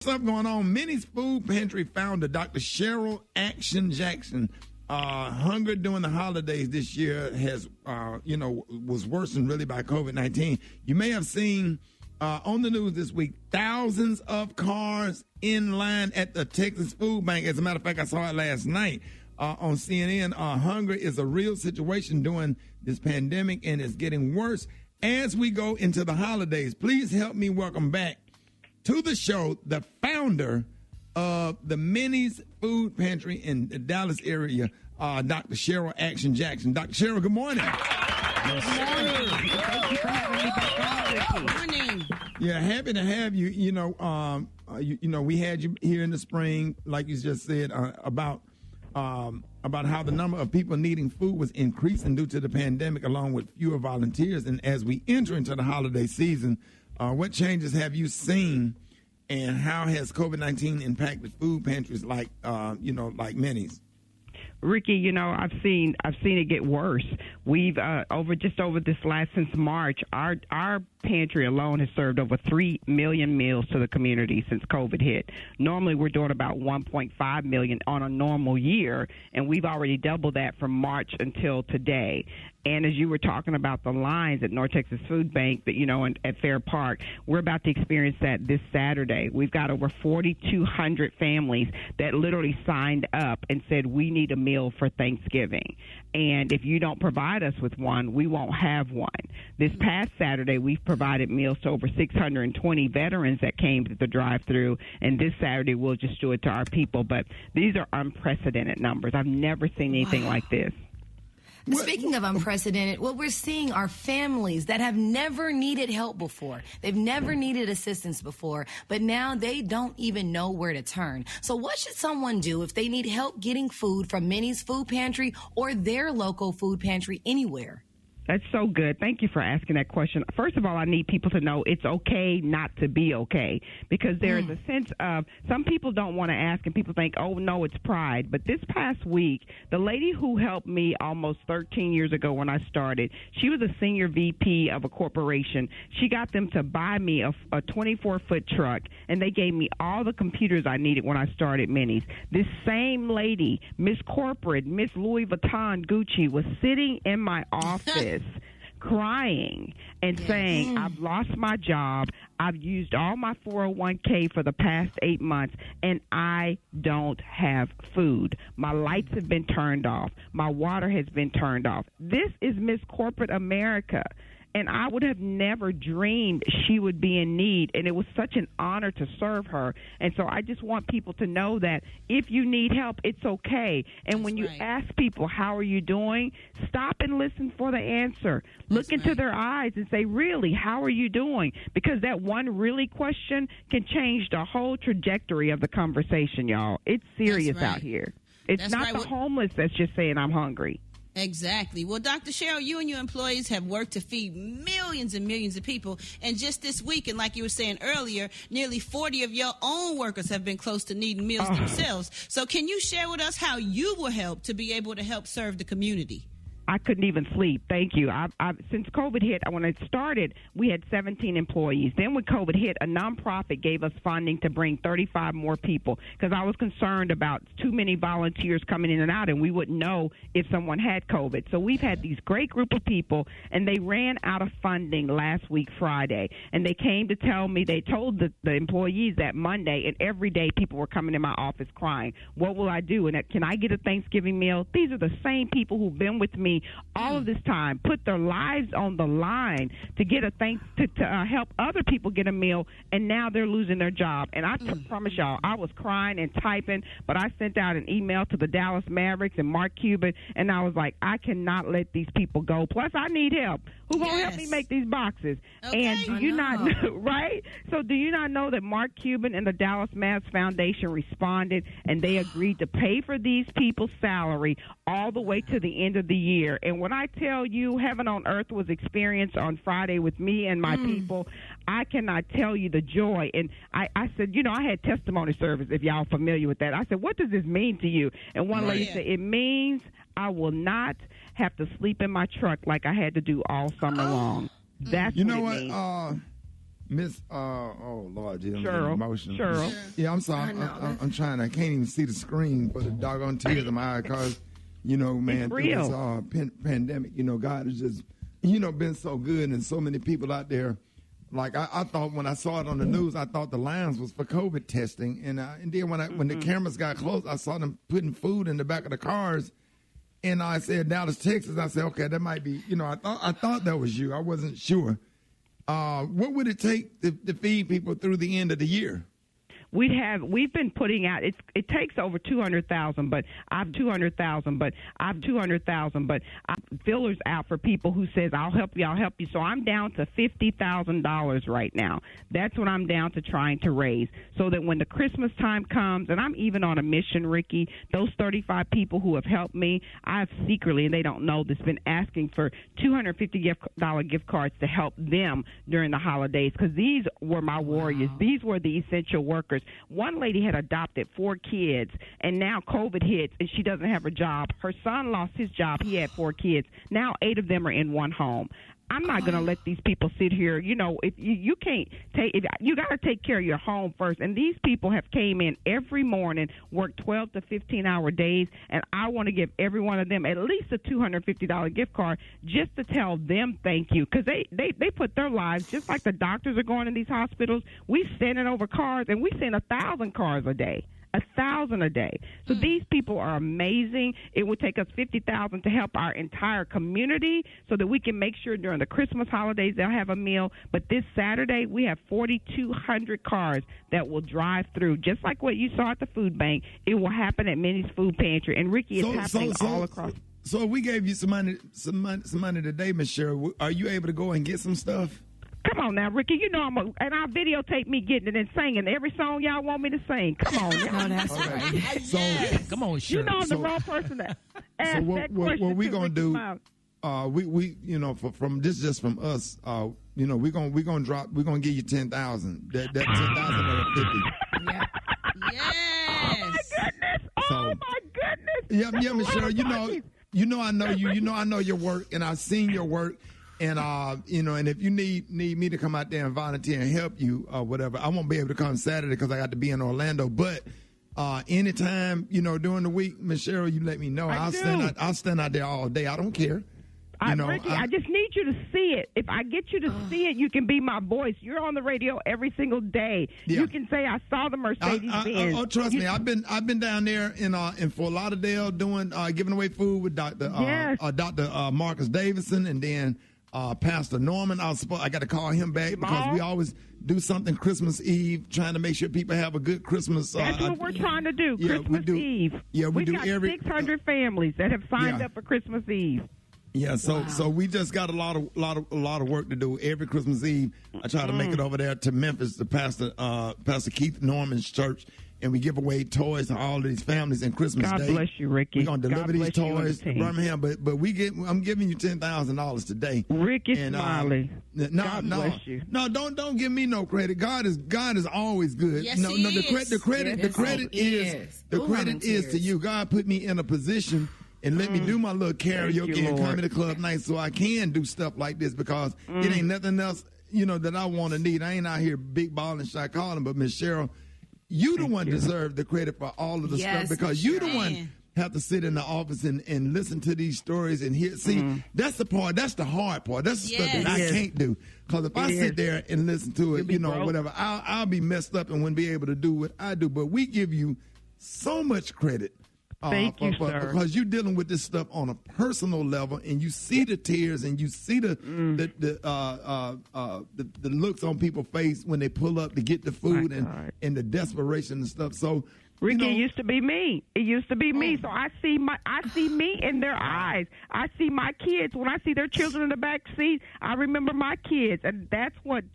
What's up going on? Minnie's Food Pantry founder, Dr. Cheryl Action Jackson. Hunger during the holidays this year has, was worsened really by COVID-19. You may have seen on the news this week, thousands of cars in line at the Texas Food Bank. As a matter of fact, I saw it last night on CNN. Hunger is a real situation during this pandemic, and it's getting worse as we go into the holidays. Please help me welcome back to the show the founder of the Minnie's Food Pantry in the Dallas area, Dr. Cheryl Action Jackson. Dr. Cheryl, good morning. Good morning. Thank you for having me back on, Rickey. Good morning. Yeah, happy to have you. We had you here in the spring, like you just said, about how the number of people needing food was increasing due to the pandemic, along with fewer volunteers. And as we enter into the holiday season, what changes have you seen, and how has COVID-19 impacted food pantries like Minnie's? Rickey, I've seen it get worse. We've over this last since March, our pantry alone has served over 3 million meals to the community since COVID hit. Normally, we're doing about 1.5 million on a normal year, and we've already doubled that from March until today. And as you were talking about the lines at North Texas Food Bank, at Fair Park, we're about to experience that this Saturday. We've got over 4,200 families that literally signed up and said, we need a meal for Thanksgiving. And if you don't provide us with one, we won't have one. This past Saturday, we've provided meals to over 620 veterans that came to the drive-thru, and this Saturday we'll just do it to our people. But these are unprecedented numbers. I've never seen anything like this. Speaking of unprecedented, what we're seeing are families that have never needed help before. They've never needed assistance before, but now they don't even know where to turn. So what should someone do if they need help getting food from Minnie's Food Pantry or their local food pantry anywhere? That's so good. Thank you for asking that question. First of all, I need people to know it's okay not to be okay, because there is a sense of some people don't want to ask, and people think, oh, no, it's pride. But this past week, the lady who helped me almost 13 years ago when I started, she was a senior VP of a corporation. She got them to buy me a 24-foot truck, and they gave me all the computers I needed when I started Minnie's. This same lady, Miss Corporate, Miss Louis Vuitton Gucci, was sitting in my office crying and saying, I've lost my job. I've used all my 401k for the past 8 months, and I don't have food. My lights have been turned off. My water has been turned off. This is Miss Corporate America. And I would have never dreamed she would be in need, and it was such an honor to serve her. And so I just want people to know that if you need help, it's okay. And when you ask people, how are you doing, stop and listen for the answer. Look into their eyes and say, really, how are you doing? Because that one really question can change the whole trajectory of the conversation, y'all. It's serious out here. It's not the homeless that's just saying, I'm hungry. Exactly. Well, Dr. Cheryl, you and your employees have worked to feed millions and millions of people. And just this week, and like you were saying earlier, nearly 40 of your own workers have been close to needing meals themselves. So can you share with us how you were helped to be able to help serve the community? I couldn't even sleep. Thank you. Since COVID hit, when it started, we had 17 employees. Then when COVID hit, a nonprofit gave us funding to bring 35 more people, because I was concerned about too many volunteers coming in and out, and we wouldn't know if someone had COVID. So we've had these great group of people, and they ran out of funding last week, Friday. And they came to tell me, they told the employees that Monday, and every day people were coming in my office crying, what will I do? And can I get a Thanksgiving meal? These are the same people who've been with me all of this time, put their lives on the line to get to help other people get a meal, and now they're losing their job. And I promise y'all, I was crying and typing, but I sent out an email to the Dallas Mavericks and Mark Cuban, and I was like, I cannot let these people go. Plus, I need help. Who's going to help me make these boxes? Okay. And do you not know, right? So do you not know that Mark Cuban and the Dallas Mavs Foundation responded, and they agreed to pay for these people's salary all the way to the end of the year? And when I tell you heaven on earth was experienced on Friday with me and my people, I cannot tell you the joy. And I said, I had testimony service, if y'all familiar with that. I said, what does this mean to you? And one lady said, it means I will not have to sleep in my truck like I had to do all summer long. That's you know what it what? means. Miss, oh Lord, I'm Cheryl. emotional. Cheryl. Yeah, I'm sorry. I'm trying. I can't even see the screen for the doggone tears in my eye because, man, through this pandemic, God has just, been so good, and so many people out there. Like I thought when I saw it on the news, I thought the lines was for COVID testing, and then when the cameras got close, I saw them putting food in the back of the cars, and I said Dallas, Texas. I said, okay, that might be. I thought that was you. I wasn't sure. What would it take to feed people through the end of the year? We've been putting out, it takes over 200,000, but I've 200,000, but fillers out for people who says, I'll help you. So I'm down to $50,000 right now. That's what I'm down to trying to raise, so that when the Christmas time comes, and I'm even on a mission, Ricky, those 35 people who have helped me, I've secretly, and they don't know this, been asking for $250 gift cards to help them during the holidays, because these were my warriors. These were the essential workers. One lady had adopted 4 kids, and now COVID hits, and she doesn't have a job. Her son lost his job. He had 4 kids. Now 8 of them are in one home. I'm not going to let these people sit here. If you can't you got to take care of your home first. And these people have came in every morning, worked 12 to 15-hour days, and I want to give every one of them at least a $250 gift card just to tell them thank you, because they put their lives, just like the doctors are going in these hospitals. We sending over cars, and we send 1,000 cars a day. 1,000 a day. So these people are amazing. It would take us $50,000 to help our entire community so that we can make sure during the Christmas holidays they'll have a meal. But this Saturday, we have 4,200 cars that will drive through, just like what you saw at the food bank. It will happen at Minnie's Food Pantry. And Ricky, it's happening all across. So we gave you some money today, Miss Cheryl. Are you able to go and get some stuff? Come on now, Ricky. And I'll videotape me getting it and singing every song y'all want me to sing. Come on now. No, that's right. So, come on, sure. I'm the wrong person to ask so that question. What we gonna do? Smiley. We from this just from us. We're gonna give you 10,000. That 10,000 or 50. Yeah. Yes. Oh my goodness. Yeah, Miss Cheryl. I know you. I know your work, and I've seen your work. And and if you need me to come out there and volunteer and help you or whatever, I won't be able to come Saturday because I got to be in Orlando. But anytime during the week, Miss Cheryl, you let me know. I'll stand out there all day. I don't care. Ricky, I just need you to see it. If I get you to see it, you can be my voice. You're on the radio every single day. Yeah. You can say I saw the Mercedes Benz. Trust me, I've been down there in Fort Lauderdale doing giving away food with Dr. Marcus Davison, and then Pastor Norman. I got to call him back because we always do something Christmas Eve, trying to make sure people have a good Christmas. That's what we're trying to do. Christmas Eve. Yeah, we do got 600 families that have signed up for Christmas Eve. Yeah, so we just got a lot of work to do every Christmas Eve. I try to make it over there to Memphis, to Pastor Keith Norman's church, and we give away toys to all of these families in Christmas Day. God bless you, Ricky. We're gonna deliver these toys to Birmingham, but I'm giving you $10,000 today. Ricky Smiley. God bless you. No, don't give me no credit. God is always good. Yes, no, he is. The credit is to you. God put me in a position and let me do my little karaoke and comedy club night so I can do stuff like this, because it ain't nothing else, that I want to need. I ain't out here big balling, shy calling, but Miss Cheryl, you the one deserve the credit for all of the stuff, because you the one have to sit in the office and listen to these stories and hear. See, that's the hard part. That's the stuff that I can't do. Because if I sit there and listen to it, whatever, I'll be messed up and wouldn't be able to do what I do. But we give you so much credit. Thank you, sir. Because you're dealing with this stuff on a personal level, and you see the tears, and you see the looks on people's face when they pull up to get the food, and the desperation and stuff. So, Ricky, it used to be me. It used to be me. So I see me in their eyes. I see my kids when I see their children in the back seat. I remember my kids, and that's what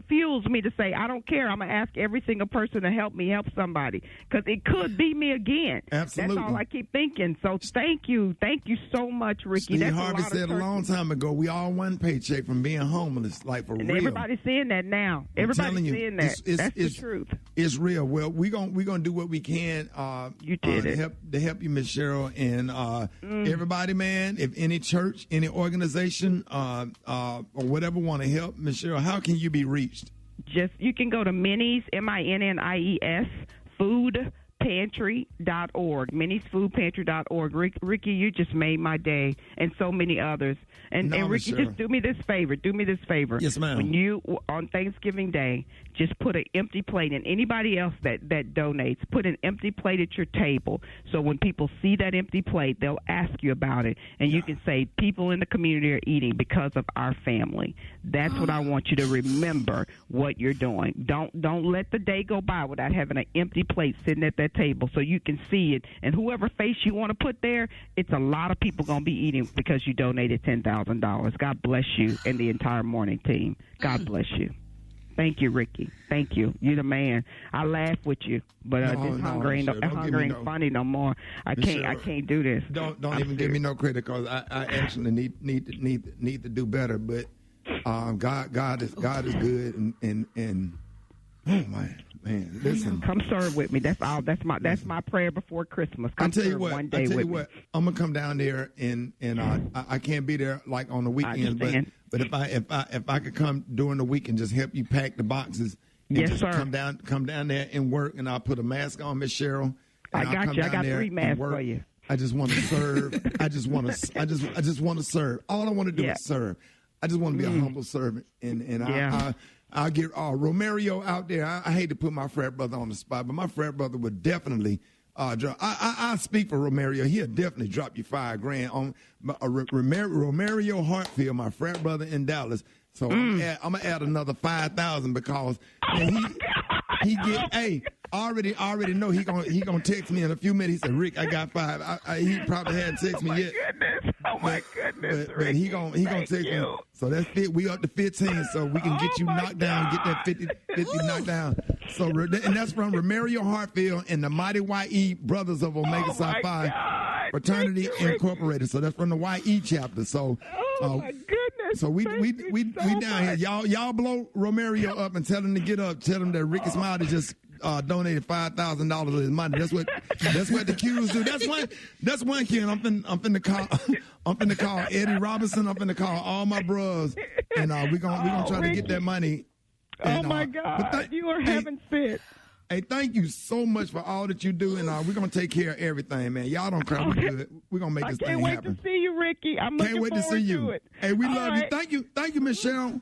fuels me to say, I don't care. I'm going to ask every single person to help me help somebody, because it could be me again. Absolutely. That's all I keep thinking. So thank you so much, Ricky. Steve Harvey said a long time ago, we all one paycheck from being homeless, like for real. Everybody's seeing that now. Everybody's seeing that. That's the truth. It's real. Well, we're gonna do what we can. To help you, Miss Cheryl, and everybody, man. If any church, any organization, or whatever want to help Miss Cheryl, how can you be reached? you can go to Minnie's, MINNIES, foodpantry.org, minniesfoodpantry.org. Ricky, you just made my day, and so many others. And Ricky, just do me this favor. Yes, ma'am. When you, on Thanksgiving Day, just put an empty plate, and anybody else that donates, put an empty plate at your table. So when people see that empty plate, they'll ask you about it. And you can say, people in the community are eating because of our family. That's what I want you to remember what you're doing. Don't let the day go by without having an empty plate sitting at that table so you can see it. And whoever face you want to put there, it's a lot of people going to be eating because you donated $10,000. God bless you and the entire morning team. God bless you. Thank you, Ricky. Thank you. You're the man. I laugh with you, but this hunger ain't funny no more. I can't do this. Don't even give me no credit, because I actually need to do better. But God is good, and oh man, listen. Come serve with me. That's all. That's my prayer before Christmas. Come serve one day with me. I'm gonna come down there, and I can't be there like on the weekends, but if I could come during the week and just help you pack the boxes, and yes, just sir. come down there and work, and I'll put a mask on, Miss Cheryl. I got you. I got 3 masks for you. I just want to serve. I just want to serve. All I want to do is serve. I just want to be a humble servant, and I'll get Romario out there. I hate to put my frat brother on the spot, but my frat brother would definitely drop. I speak for Romario. He'll definitely drop you $5,000 on Romario Hartfield, my frat brother in Dallas. So I'm gonna add another 5,000 because he get already know he gonna text me in a few minutes. He said, Rick, I got 5. He probably hadn't texted me yet. Oh my goodness! But he gonna text me. So that's fit. We up to 15, so we can get you knocked down, get that 50 knocked down. So and that's from Romario Hartfield and the Mighty YE Brothers of Omega Psi Phi Fraternity Incorporated. So that's from the YE chapter. So. My goodness! So we down here. Y'all blow Romario up and tell him to get up. Tell him that Ricky Smiley just donated $5,000 of his money. That's what the Qs do. That's one kid. I'm finna call Eddie Robinson. I'm finna call all my bros, and we gonna try to get that money. And, oh my God! You are heaven sent. Hey, thank you so much for all that you do, and we're going to take care of everything, man. Y'all don't cry. Okay. We're going to make this thing happen. I can't wait to see you, Ricky. I'm looking forward to it. Hey, we love you. Thank you, Michelle.